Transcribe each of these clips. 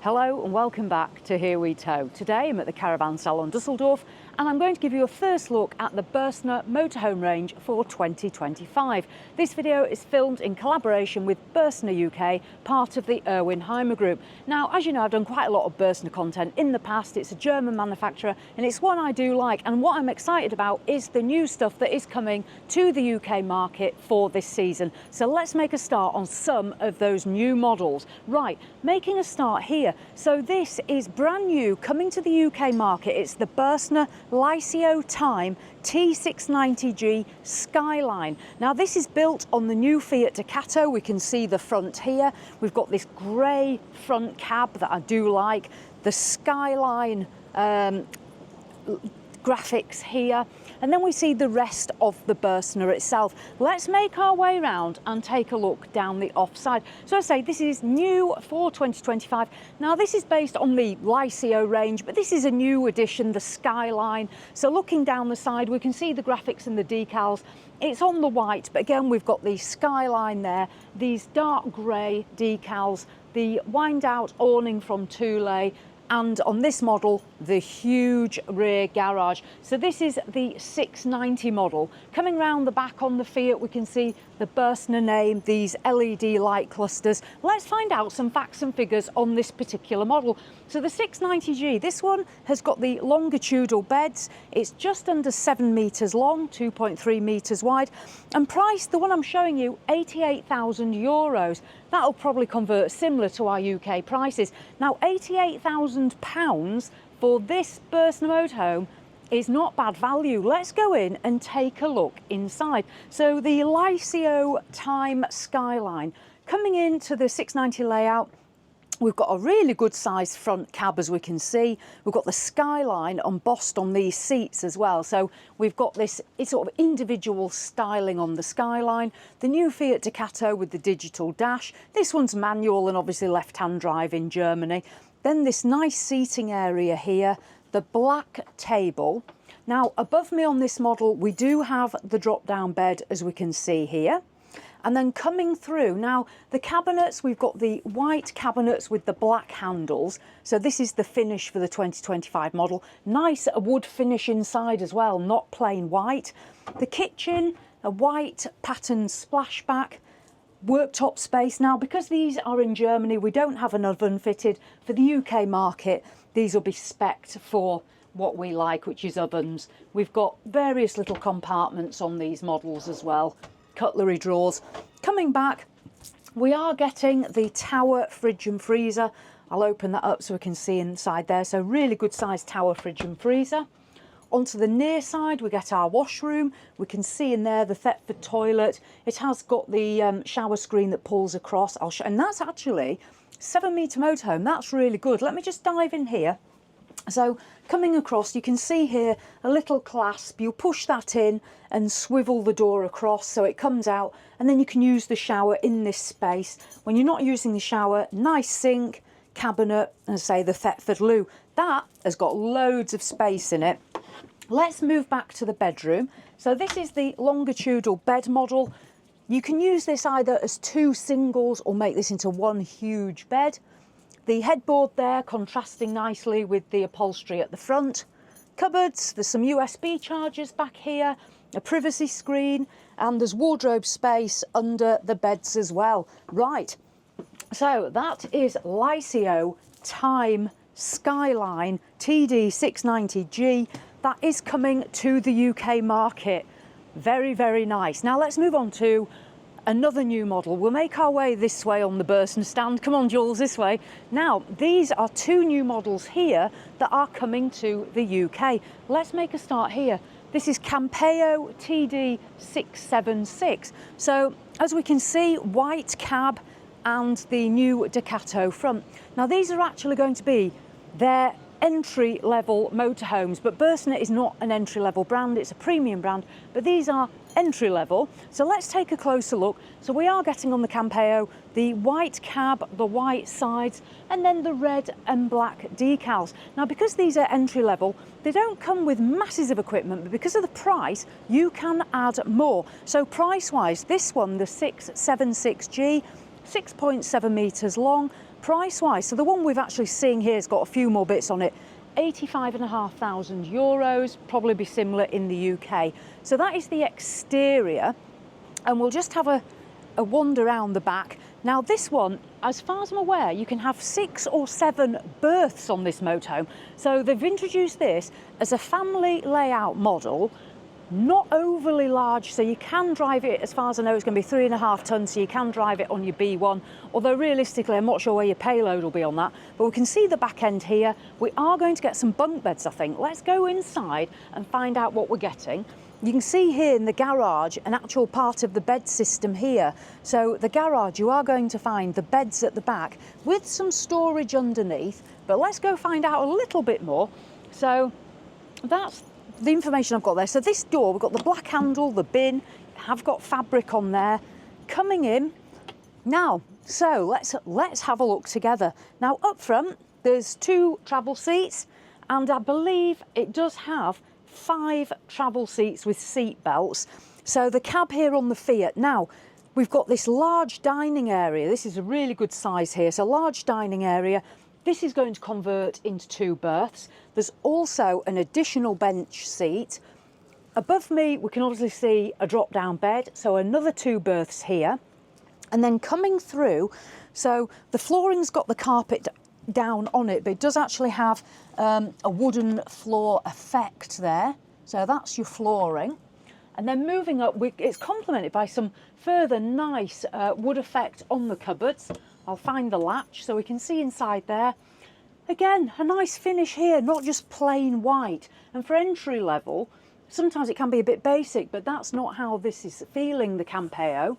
Hello and welcome back to Here We Tow. Today I'm at the Caravan Salon Düsseldorf and I'm going to give you a first look at the Bürstner motorhome range for 2025. This video is filmed in collaboration with Bürstner UK, part of the Heimer Group. Now, as you know, I've done quite a lot of Bürstner content in the past. It's a German manufacturer and it's one I do like, and what I'm excited about is the new stuff that is coming to the UK market for this season. So let's make a start on some of those new models. Right, making a start here. So this is brand new, coming to the UK market. It's the Bürstner Lyseo Time T690G Skyline. Now this is built on the new Fiat Ducato. We can see the front here. We've got this grey front cab that I do like. The Skyline graphics here, and then we see the rest of the Bürstner itself. Let's make our way around and take a look down the offside. So I say this is new for 2025. Now this is based on the Lyseo range, but this is a new edition, the Skyline. So looking down the side, we can see the graphics and the decals. It's on the white, but again we've got the Skyline there, these dark grey decals, the wind out awning from Thule, and on this model, the huge rear garage. So this is the 690 model. Coming round the back on the Fiat, we can see the Bürstner name, these LED light clusters. Let's find out some facts and figures on this particular model. So the 690G, this one has got the longitudinal beds. It's just under 7 metres long, 2.3 metres wide, and priced, the one I'm showing you, €88,000. That'll probably convert similar to our UK prices. Now, £88,000 for this Bürstner motorhome is not bad value. Let's go in and take a look inside. So the Lyseo Time Skyline, coming into the 690 layout, we've got a really good sized front cab, as we can see. We've got the Skyline embossed on these seats as well. So we've got this sort of individual styling on the Skyline. The new Fiat Ducato with the digital dash. This one's manual and obviously left-hand drive in Germany. Then this nice seating area here, the black table. Now above me on this model, we do have the drop-down bed, as we can see here. And then coming through, now the cabinets, we've got the white cabinets with the black handles. So this is the finish for the 2025 model. Nice wood finish inside as well, not plain white. The kitchen, a white patterned splashback. Worktop space. Now, because these are in Germany, we don't have an oven fitted. For the UK market, these will be spec'd for what we like, which is ovens. We've got various little compartments on these models as well. Cutlery drawers. Coming back, we are getting the tower fridge and freezer. I'll open that up so we can see inside there. So really good sized tower fridge and freezer. Onto the near side, we get our washroom. We can see in there the Thetford toilet. It has got the shower screen that pulls across. And that's actually 7 metre motorhome. That's really good. Let me just dive in here. So coming across, you can see here a little clasp. You push that in and swivel the door across so it comes out, and then you can use the shower in this space. When you're not using the shower, nice sink, cabinet, and say the Thetford loo. That has got loads of space in it. Let's move back to the bedroom. So this is the longitudinal bed model. You can use this either as two singles or make this into one huge bed. The headboard there contrasting nicely with the upholstery at the front. Cupboards, there's some USB chargers back here, a privacy screen, and there's wardrobe space under the beds as well. Right, so that is Lyseo Time Skyline TD690G. That is coming to the UK market. Very, very nice. Now let's move on to another new model. We'll make our way this way on the Bürstner stand. Come on, Jules, this way. Now, these are two new models here that are coming to the UK. Let's make a start here. This is Campeo TD676. So, as we can see, white cab and the new Ducato front. Now, these are actually going to be their entry-level motorhomes, but Bürstner is not an entry-level brand, it's a premium brand, but these are entry-level. So let's take a closer look. So we are getting on the Campeo the white cab, the white sides, and then the red and black decals. Now, because these are entry-level, they don't come with masses of equipment, but because of the price, you can add more. So price-wise, this one, the 676G, 6.7 metres long, price-wise, so the one we've actually seen here has got a few more bits on it. 85,500 euros, probably be similar in the UK. So that is the exterior, and we'll just have a wander around the back. Now this one, as far as I'm aware, you can have 6 or 7 berths on this motorhome. So they've introduced this as a family layout model, not overly large, so you can drive it, as far as I know, it's going to be 3.5 tonnes, so you can drive it on your B1, although realistically I'm not sure where your payload will be on that. But we can see the back end here. We are going to get some bunk beds, I think. Let's go inside and find out what we're getting. You can see here in the garage an actual part of the bed system here. So the garage, you are going to find the beds at the back with some storage underneath, but let's go find out a little bit more. So that's the information I've got there. So this door, we've got the black handle, the bin, have got fabric on there. Coming in now, so let's have a look together. Now up front, there's 2 travel seats, and I believe it does have 5 travel seats with seat belts. So the cab here on the Fiat. Now we've got this large dining area. This is a really good size here. So large dining area. This is going to convert into 2 berths. There's also an additional bench seat. Above me, we can obviously see a drop-down bed, so another 2 berths here. And then coming through, so the flooring's got the carpet down on it, but it does actually have a wooden floor effect there. So that's your flooring. And then moving up, it's complemented by some further nice wood effect on the cupboards. I'll find the latch so we can see inside there. Again, a nice finish here, not just plain white. And for entry level, sometimes it can be a bit basic, but that's not how this is feeling, the Campeo.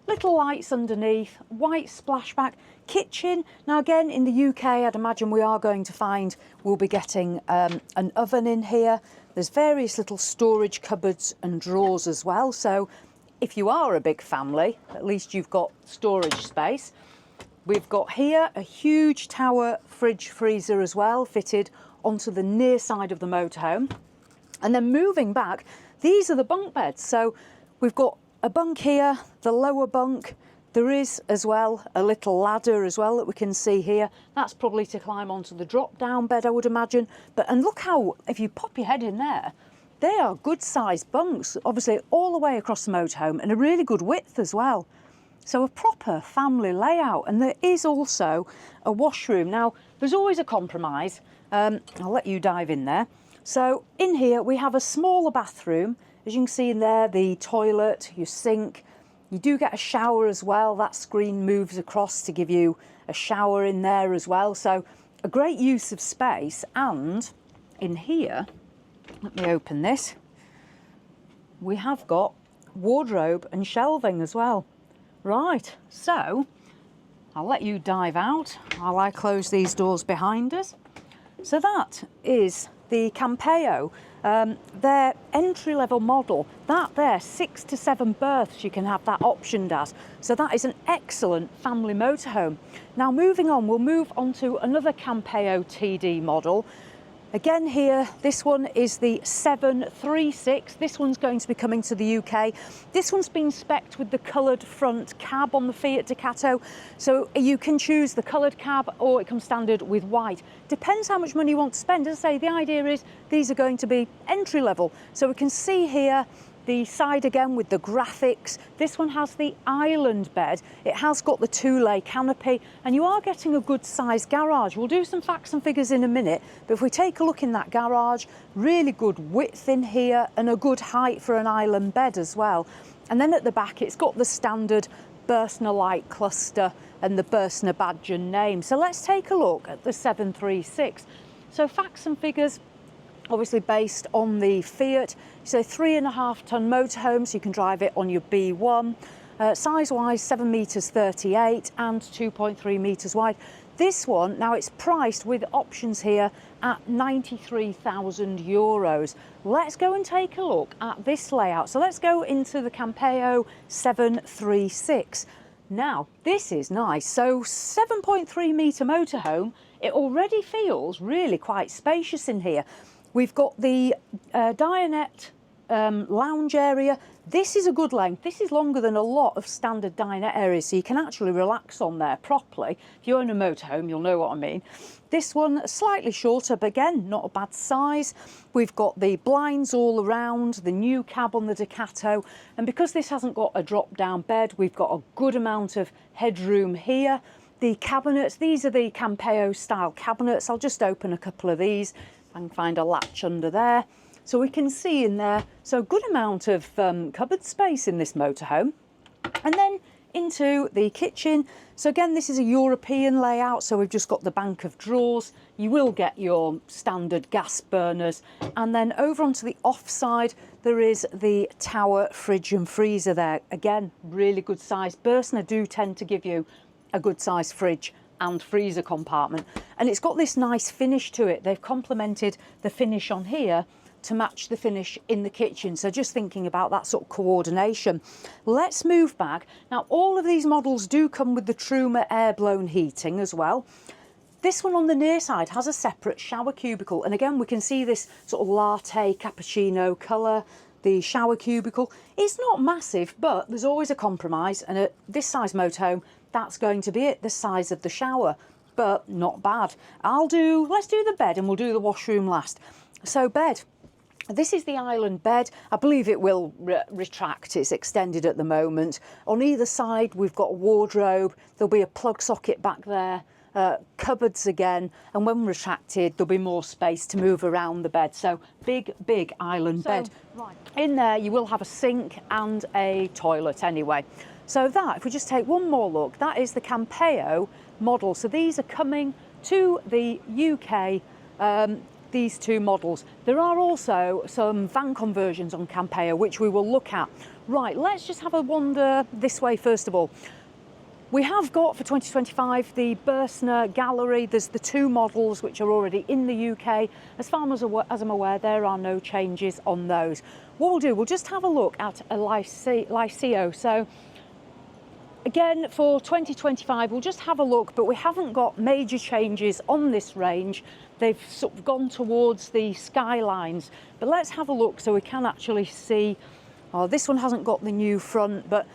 Little lights underneath, white splashback, kitchen. Now again, in the UK, I'd imagine we are going to find we'll be getting an oven in here. There's various little storage cupboards and drawers as well. So if you are a big family, at least you've got storage space. We've got here a huge tower fridge freezer as well, fitted onto the near side of the motorhome. And then moving back, these are the bunk beds. So we've got a bunk here, the lower bunk. There is as well a little ladder as well that we can see here. That's probably to climb onto the drop-down bed, I would imagine. And look how, if you pop your head in there, they are good-sized bunks, obviously all the way across the motorhome, and a really good width as well. So a proper family layout, and there is also a washroom. Now, there's always a compromise. I'll let you dive in there. So in here, we have a smaller bathroom. As you can see in there, the toilet, your sink. You do get a shower as well. That screen moves across to give you a shower in there as well. So a great use of space. And in here, let me open this. We have got wardrobe and shelving as well. Right, so I'll let you dive out while I close these doors behind us. So that is the Campeo, their entry-level model. That there, 6 to 7 berths, you can have that optioned as. So that is an excellent family motorhome. Now moving on, we'll move on to another Campeo TD model. Again here, this one is the 736. This one's going to be coming to the UK. This one's been spec'd with the coloured front cab on the Fiat Ducato. So you can choose the coloured cab or it comes standard with white. Depends how much money you want to spend. As I say, the idea is these are going to be entry level. So we can see here the side again with the graphics. This one has the island bed. It has got the 2-lay canopy, and you are getting a good sized garage. We'll do some facts and figures in a minute, but if we take a look in that garage, really good width in here and a good height for an island bed as well. And then at the back, it's got the standard Bürstner light cluster and the Bürstner badge and name. So let's take a look at the 736. So facts and figures, obviously based on the Fiat. So 3.5 tonne motorhome, so you can drive it on your B1. Size-wise, 7 metres 38 and 2.3 metres wide. This one, now it's priced with options here at 93,000 euros. Let's go and take a look at this layout. So let's go into the Campeo 736. Now, this is nice. So 7.3 metre motorhome, it already feels really quite spacious in here. We've got the dinette lounge area, This is a good length. This is longer than a lot of standard dinette areas, so you can actually relax on there properly. If you own a motorhome, you'll know what I mean. This one slightly shorter, but again, not a bad size. We've got the blinds all around, the new cab on the Ducato, and because this hasn't got a drop-down bed, we've got a good amount of headroom here. The cabinets, these are the Campeo style cabinets. I'll just open a couple of these. If I can find a latch under there. So we can see in there, so good amount of cupboard space in this motorhome. And then into the kitchen. So again, this is a European layout, so we've just got the bank of drawers. You will get your standard gas burners. And then over onto the offside, there is the tower fridge and freezer there. Again, really good size. Bürstner do tend to give you a good size fridge and freezer compartment. And it's got this nice finish to it. They've complemented the finish on here to match the finish in the kitchen. So just thinking about that sort of coordination. Let's move back. Now, all of these models do come with the Truma air-blown heating as well. This one on the near side has a separate shower cubicle. And again, we can see this sort of latte cappuccino colour. The shower cubicle is not massive, but there's always a compromise. And at this size motorhome, that's going to be it, the size of the shower, but not bad. Let's do the bed and we'll do the washroom last. So bed. This is the island bed. I believe it will retract. It's extended at the moment. On either side, we've got a wardrobe. There'll be a plug socket back there, cupboards again. And when retracted, there'll be more space to move around the bed. So big island bed. Right. In there, you will have a sink and a toilet anyway. So that, if we just take one more look, that is the Campeo model. So these are coming to the UK, these two models. There are also some van conversions on Campeo, which we will look at. Right, let's just have a wander this way first of all. We have got for 2025 the Bürstner gallery. There's the two models which are already in the UK. As far as I'm aware, there are no changes on those. What we'll do, we'll just have a look at Lyseo. So again, for 2025, we'll just have a look, but we haven't got major changes on this range. They've sort of gone towards the Skylines, but let's have a look so we can actually see. Oh, this one hasn't got the new front, but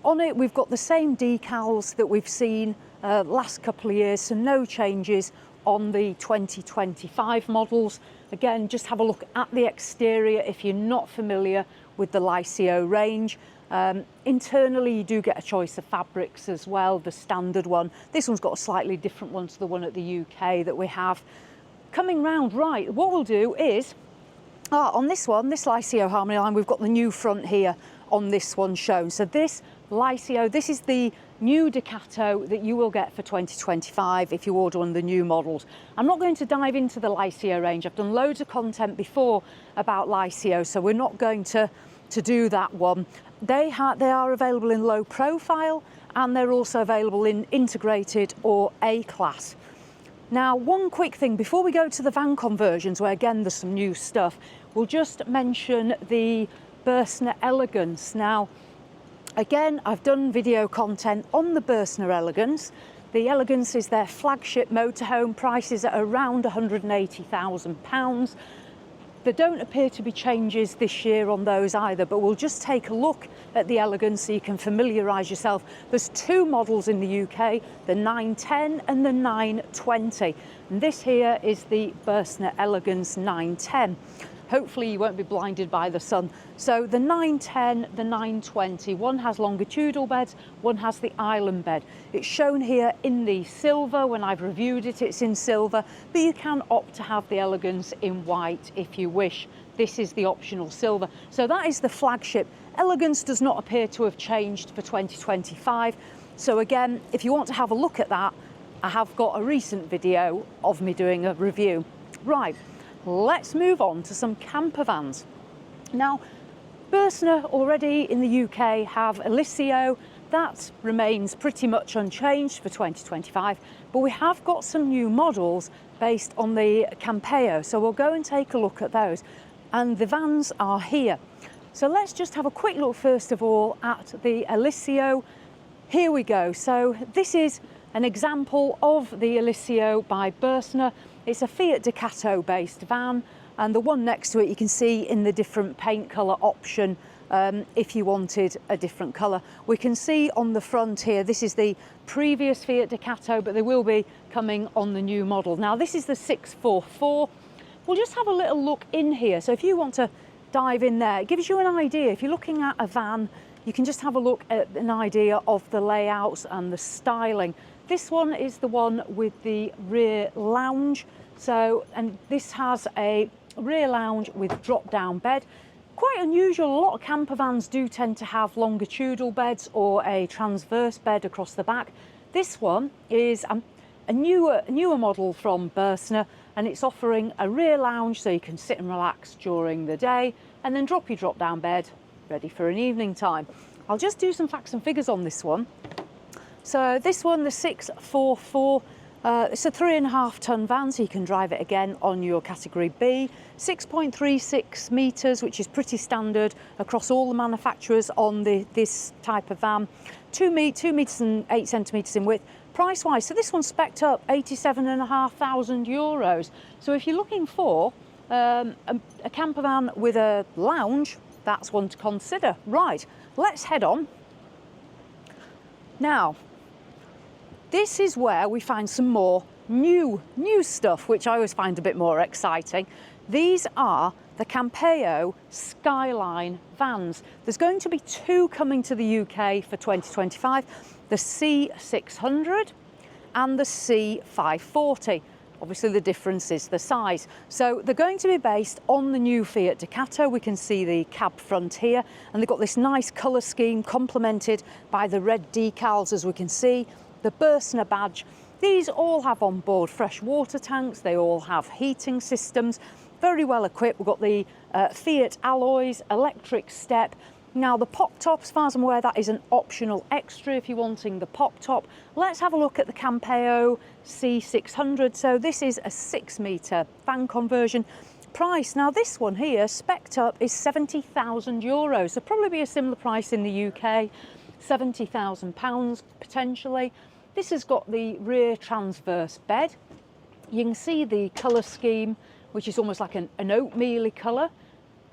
on it, we've got the same decals that we've seen last couple of years, so no changes on the 2025 models. Again, just have a look at the exterior if you're not familiar with the Lyseo range. Internally, you do get a choice of fabrics as well, the standard one. This one's got a slightly different one to the one at the UK that we have. Coming round, right, what we'll do is, on this one, this Lyseo Harmony line, we've got the new front here on this one shown. So this Lyseo, this is the new Ducato that you will get for 2025 if you order one of the new models. I'm not going to dive into the Lyseo range. I've done loads of content before about Lyseo, so we're not going to do that one. They are available in low profile, and they're also available in integrated or A-class. Now, one quick thing before we go to the van conversions, where again there's some new stuff, we'll just mention the Bürstner Elegance. Now, again, I've done video content on the Bürstner Elegance. The Elegance is their flagship motorhome, prices at around £180,000. There don't appear to be changes this year on those either, but we'll just take a look at the Elegance so you can familiarise yourself. There's two models in the UK, the 910 and the 920. And this here is the Bürstner Elegance 910. Hopefully you won't be blinded by the sun. So the 910, the 920, one has longitudinal beds, one has the island bed. It's shown here in the silver. When I've reviewed it, it's in silver, but you can opt to have the Elegance in white if you wish. This is the optional silver. So that is the flagship. Elegance does not appear to have changed for 2025. So again, if you want to have a look at that, I have got a recent video of me doing a review. Right. Let's move on to some camper vans. Now, Bürstner already in the UK have Eliseo. That remains pretty much unchanged for 2025, but we have got some new models based on the Campeo. So we'll go and take a look at those. And the vans are here. So let's just have a quick look first of all at the Eliseo. Here we go. So this is an example of the Eliseo by Bürstner. It's a Fiat Ducato based van, and the one next to it you can see in the different paint colour option if you wanted a different colour. We can see on the front here, this is the previous Fiat Ducato, but they will be coming on the new model. Now this is the 644. We'll just have a little look in here. So if you want to dive in there, it gives you an idea. If you're looking at a van, you can just have a look at an idea of the layouts and the styling. This one is the one with the rear lounge. So, and this has a rear lounge with drop-down bed. Quite unusual. A lot of camper vans do tend to have longitudinal beds or a transverse bed across the back. This one is a newer model from Bürstner, and it's offering a rear lounge so you can sit and relax during the day and then drop your drop-down bed ready for an evening time. I'll just do some facts and figures on this one. So this one, the 644, it's a 3.5 ton van, so you can drive it again on your category B. 6.36 metres, which is pretty standard across all the manufacturers on this type of van. 2 metres and 8 centimetres in width. Price-wise, so this one's spec'd up 87,500 euros. So if you're looking for a camper van with a lounge, that's one to consider. Right, let's head on. Now, this is where we find some more new stuff, which I always find a bit more exciting. These are the Campeo Skyline vans. There's going to be 2 coming to the UK for 2025, the C600 and the C540. Obviously the difference is the size. So they're going to be based on the new Fiat Ducato. We can see the cab front here, and they've got this nice colour scheme complemented by the red decals, as we can see, the Bürstner badge. These all have on board fresh water tanks. They all have heating systems, very well equipped. We've got the Fiat alloys, electric step. Now the pop top, as far as I'm aware, that is an optional extra if you're wanting the pop top. Let's have a look at the Campeo C600. So this is a 6 metre van conversion. Price, now this one here, spec'd up, is 70,000 euros. So probably be a similar price in the UK, £70,000 potentially. This has got the rear transverse bed. You can see the colour scheme, which is almost like an oatmeal-y colour.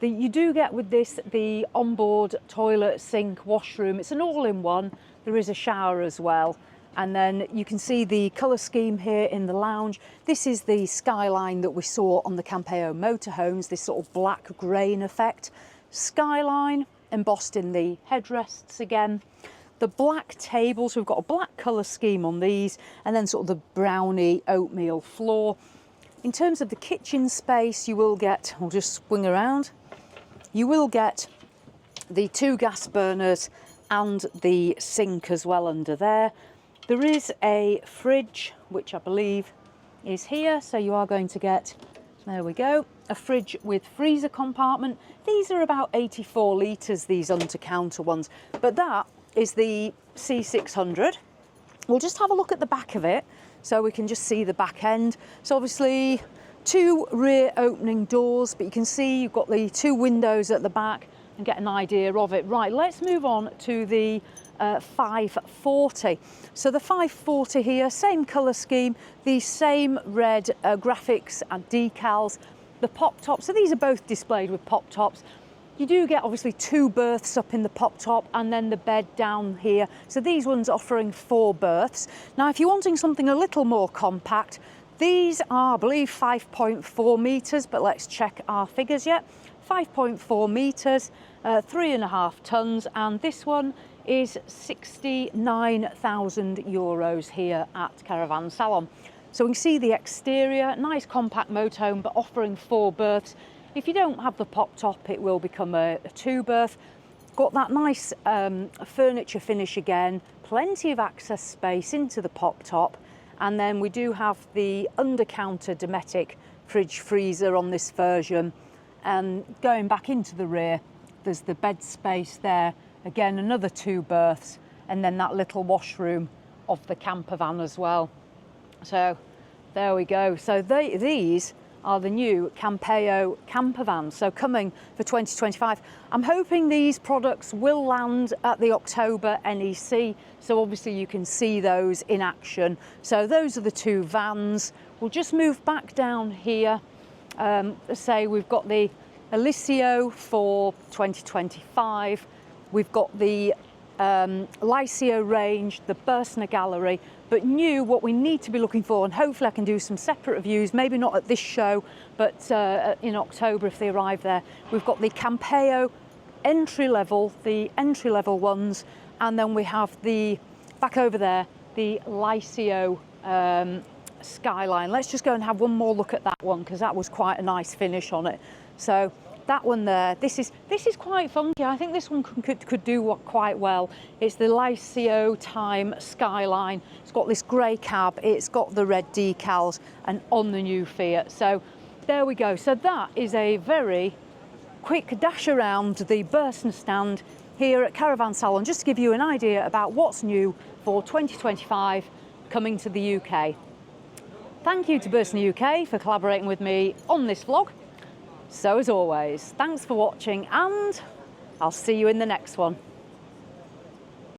You do get with this the onboard toilet, sink, washroom. It's an all-in-one. There is a shower as well. And then you can see the colour scheme here in the lounge. This is the Skyline that we saw on the Campeo Motorhomes, this sort of black grain effect. Skyline embossed in the headrests again. The black tables, we've got a black colour scheme on these, and then sort of the browny oatmeal floor. In terms of the kitchen space, you will get, I'll just swing around, you will get the 2 gas burners and the sink as well under there. There is a fridge, which I believe is here, so you are going to get, there we go, a fridge with freezer compartment. These are about 84 litres, these under-counter ones, but that is the C600. We'll just have a look at the back of it so we can just see the back end. So obviously 2 rear opening doors, but you can see you've got the 2 windows at the back and get an idea of it. Right, let's move on to the 540. So the 540 here, same colour scheme, the same red graphics and decals, the pop tops. So these are both displayed with pop tops. You do get obviously 2 berths up in the pop top and then the bed down here. So these ones offering 4 berths. Now if you're wanting something a little more compact, these are, I believe, 5.4 metres, but let's check our figures yet. 5.4 metres, 3.5 tonnes, and this one is 69,000 euros here at Caravan Salon. So we can see the exterior, nice compact motorhome, but offering 4 berths. If you don't have the pop top, it will become a 2 berth. Got that nice furniture finish again, plenty of access space into the pop top. And then we do have the under-counter Dometic fridge freezer on this version. And going back into the rear, there's the bed space there. Again, another 2 berths, and then that little washroom of the camper van as well. So there we go. So these are the new Campeo camper vans, so coming for 2025. I'm hoping these products will land at the October NEC, so obviously you can see those in action. So those are the 2 vans. We'll just move back down here. Say we've got the Eliseo for 2025. We've got the Lyseo range, the Bürstner gallery, but new, what we need to be looking for, and hopefully I can do some separate reviews, maybe not at this show, but in October if they arrive there. We've got the Campeo the entry level ones, and then we have the, back over there, the Lyseo Skyline. Let's just go and have one more look at that one, because that was quite a nice finish on it. So that one there, this is quite funky. I think this one could do quite well. It's the Lyseo Time Skyline. It's got this grey cab, it's got the red decals, and on the new Fiat. So there we go. So that is a very quick dash around the Bürstner stand here at Caravan Salon, just to give you an idea about what's new for 2025 coming to the UK. Thank you to Bürstner UK for collaborating with me on this vlog. So as always, thanks for watching, and I'll see you in the next one.